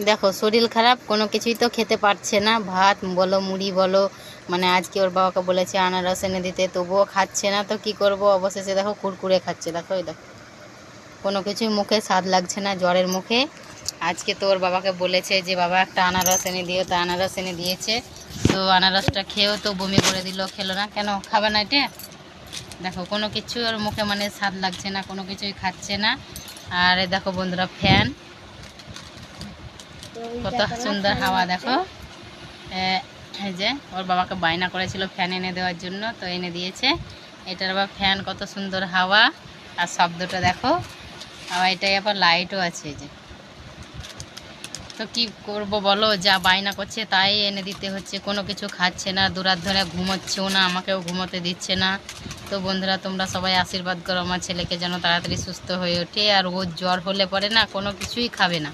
দেখো শরীর খারাপ, কোনো কিছুই তো খেতে পারছে না, ভাত বলো মুড়ি বলো, মানে আজকে ওর বাবাকে বলেছে আনারস এনে দিতে, তবুও খাচ্ছে না। তো কি করব, অবশেষে দেখো কুরকুরে খাচ্ছে। দেখো এই দেখো, কোনো কিছুই মুখে স্বাদ লাগছে না জ্বরের মুখে। আজকে তো ওর বাবাকে বলেছে যে বাবা একটা আনারস এনে দিও, তো আনারস এনে দিয়েছে। তো আনারসটা খেয়েও তো বমি করে দিল, খেলো না। কেন খাবে না এটা? দেখো কোনো কিছু ওর মুখে মানে স্বাদ লাগছে না, কোনো কিছুই খাচ্ছে না। আর এই দেখো বন্ধুরা, ফ্যান কত সুন্দর হাওয়া দেখো। এই যে ওর বাবাকে বায়না করেছিল ফ্যান এনে দেওয়ার জন্য, তো এনে দিয়েছে। এটার আবার ফ্যান, কত সুন্দর হাওয়া আর শব্দটা দেখো। আবার এটাই আবার লাইটও আছে। এই যে, তো কি করব বলো, যা বায়না করছে তাই এনে দিতে হচ্ছে। কোনো কিছু খাচ্ছে না, দুরাত ধরে ঘুমোচ্ছেও না, আমাকেও ঘুমোতে দিচ্ছে না। তো বন্ধুরা, তোমরা সবাই আশীর্বাদ করো আমার ছেলেকে যেন তাড়াতাড়ি সুস্থ হয়ে ওঠে। আর ওর জ্বর হলে পরে না কোনো কিছুই খাবে না।